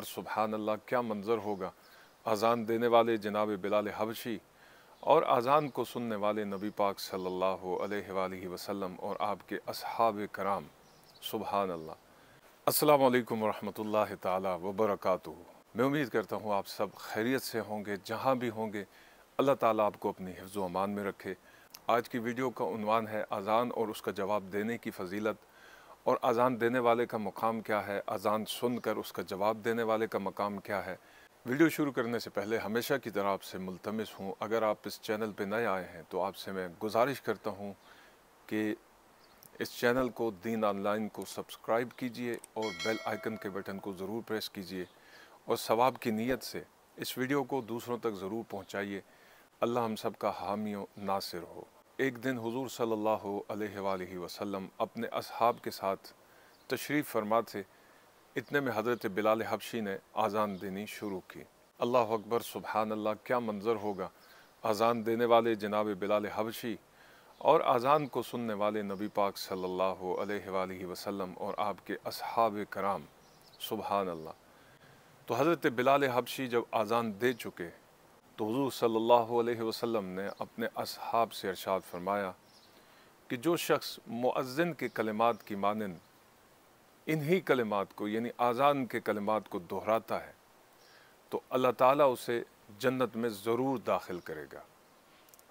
अकबर सुबहान अल्लाह, क्या मंज़र होगा। अज़ान देने वाले जनाब बिलाल हबशी और अज़ान को सुनने वाले नबी पाक सल्लल्लाहु अलैहि वसल्लम और आपके असहाब कराम, सुबहान अल्लाह। अस्सलामु अलैकुम वरहमतुल्लाहि ताला व बरकातुहू। मैं उम्मीद करता हूँ आप सब खैरियत से होंगे, जहाँ भी होंगे अल्लाह ताला आपको अपनी हिफ्ज़ व अमान में रखे। आज की वीडियो का उन्वान है अज़ान और उसका जवाब देने की फ़जीलत, और अज़ान देने वाले का मकाम क्या है, अज़ान सुनकर उसका जवाब देने वाले का मकाम क्या है। वीडियो शुरू करने से पहले हमेशा की तरह आपसे मुल्तमिस हूँ, अगर आप इस चैनल पर नए आए हैं तो आपसे मैं गुजारिश करता हूँ कि इस चैनल को दीन ऑनलाइन को सब्सक्राइब कीजिए और बेल आइकन के बटन को ज़रूर प्रेस कीजिए, और सवाब की नीयत से इस वीडियो को दूसरों तक ज़रूर पहुँचाइए। अल्लाह हम सब का हामी व नासिर हो। एक दिन हुज़ूर सल्लल्लाहु अलैहि वसल्लम अपने असहाब के साथ तशरीफ़ फरमा थे। इतने में हज़रत बिलाल हबशी ने आज़ान देनी शुरू की। अल्लाह अकबर सुबहान अल्लाह, क्या मंज़र होगा। आज़ान देने वाले जनाब बिलाल हबशी और अज़ान को सुनने वाले नबी पाक सल्लल्लाहु अलैहि वसल्लम और आपके असहाब कराम, सुबहान अल्लाह। तो हज़रत बिलाल हबशी जब आज़ान दे चुके तो हुज़ूर सल्लल्लाहु अलैहि वसल्लम ने अपने असहाब से इरशाद फरमाया कि जो शख्स मुअज़्ज़िन के कलिमात की मानन इन्हीं कलिमात को यानी आज़ान के कलिमात को दोहराता है तो अल्लाह ताला उसे जन्नत में ज़रूर दाखिल करेगा।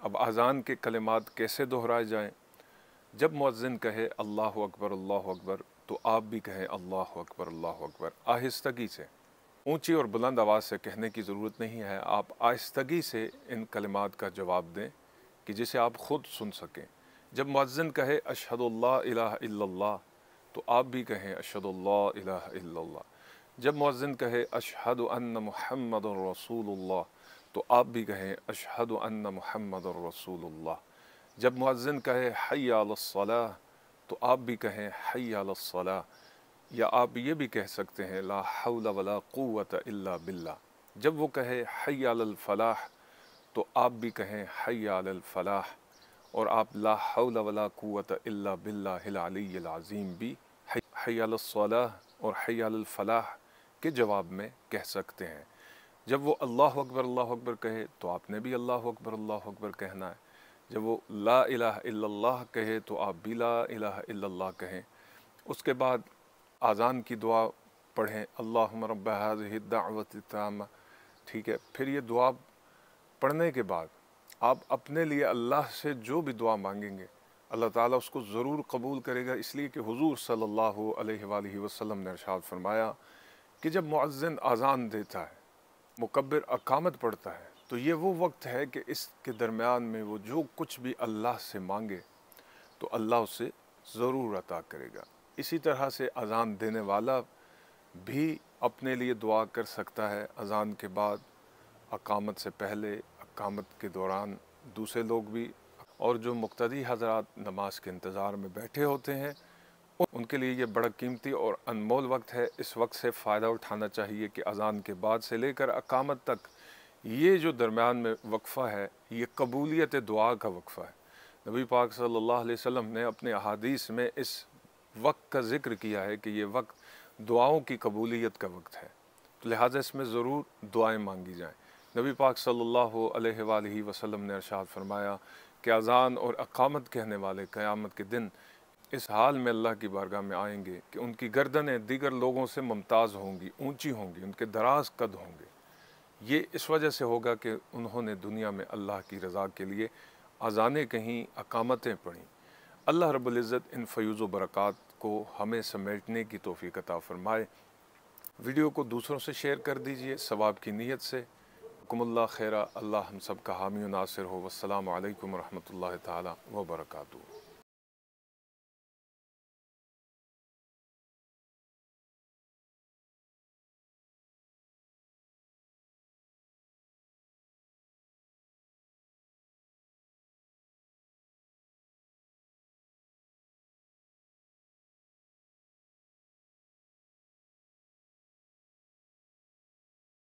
अब आज़ान के कलिमात कैसे दोहराए जाएं? जब मुअज़्ज़िन कहे अल्लाहु अकबर तो आप भी कहें अल्लाहु अकबर आहिस्तगी से। ऊंची और बुलंद आवाज़ से कहने की ज़रूरत नहीं है, आप आहिस्तगी से इन कलिमात का जवाब दें कि जिसे आप ख़ुद सुन सकें। जब मुअज़्ज़िन कहे अशहदु अल्ला इलाहा इल्लल्लाह तो आप भी कहें अशहदु अल्ला इलाहा इल्लल्लाह। जब मुअज़्ज़िन कहे अशहदु अन्न मुहम्मदुर रसूलुल्लाह तो आप भी कहें अशहदु अन्न मुहम्मदुर रसूलुल्लाह। जब मुअज़्ज़िन कहे हय्या अलस्सलाह तो आप भी कहें हय्या अलस्सलाह, या आप ये भी कह सकते हैं ला हौला वला कुव्वता इल्ला बिल्लाह। जब वो कहे हय्या अलल फलाह तो आप भी कहें हय्या अलल फलाह, और आप ला हौला वला कुव्वता इल्ला बिल्लाहिल अलिय्यिल अज़ीम भी हय्या अलस्सलाह और हय्या अलल फलाह के जवाब में कह सकते हैं। जब वो अल्लाहु अकबर कहे तो आपने भी अल्लाहु अकबर कहना है। जब वो ला इलाहा इल्लल्लाह कहे तो आप भी ला इलाहा इल्लल्लाह कहें। उसके बाद आज़ान की दुआ पढ़ें, अल्लाहुम्मा रब्ब हाज़िहि दाअवति ताम्मा। ठीक है, फिर ये दुआ पढ़ने के बाद आप अपने लिए अल्लाह से जो भी दुआ मांगेंगे अल्लाह ताला उसको ज़रूर कबूल करेगा, इसलिए कि हुज़ूर सल्लल्लाहु अलैहि वसल्लम ने इरशाद फरमाया कि जब मुअज़्ज़िन आज़ान देता है, मुकब्बिर अक़ामत पढ़ता है, तो ये वो वक्त है कि इसके दरमियान में वो जो कुछ भी अल्लाह से मांगे तो अल्लाह उसे ज़रूर अता करेगा। इसी तरह से अज़ान देने वाला भी अपने लिए दुआ कर सकता है अज़ान के बाद, अक़ामत से पहले, अक़ामत के दौरान दूसरे लोग भी, और जो मुक़्तदी हज़रात नमाज के इंतज़ार में बैठे होते हैं उनके लिए ये बड़ा कीमती और अनमोल वक्त है। इस वक्त से फ़ायदा उठाना चाहिए कि अज़ान के बाद से लेकर अक़ामत तक ये जो दरमियान में वक्फ़ा है ये कबूलियत दुआ का वक्फ़ा है। नबी पाक सल्लल्लाहु अलैहि वसल्लम ने अपने अहादीस में इस वक्त का ज़िक्र किया है कि ये वक्त दुआओं की कबूलियत का वक्त है, तो लिहाजा इसमें ज़रूर दुआएं मांगी जाएं। नबी पाक सल्लल्लाहु अलैहि वसल्लम ने इरशाद फरमाया कि अज़ान और अक़ामत कहने वाले क़यामत के दिन इस हाल में अल्लाह की बारगाह में आएंगे कि उनकी गर्दनें दीगर लोगों से मुमताज़ होंगी, ऊंची होंगी, उनके दराज कद होंगे। ये इस वजह से होगा कि उन्होंने दुनिया में अल्लाह की रज़ा के लिए अज़ानें कहीं, अक़ामतें पढ़ीं। अल्लाह रब्बुल इज़्ज़त इन फ़यूज़ व बरक़ात को हमें समेटने की तौफ़ीक़ अता फ़रमाए। वीडियो को दूसरों से शेयर कर दीजिए सवाब की नीयत से। कुमुल्लाह खैरा, अल्लाह हम सब का हामी व नासिर हो। वस्सलामु अलैकुम व रहमतुल्लाहि ताला व बरकातुहू।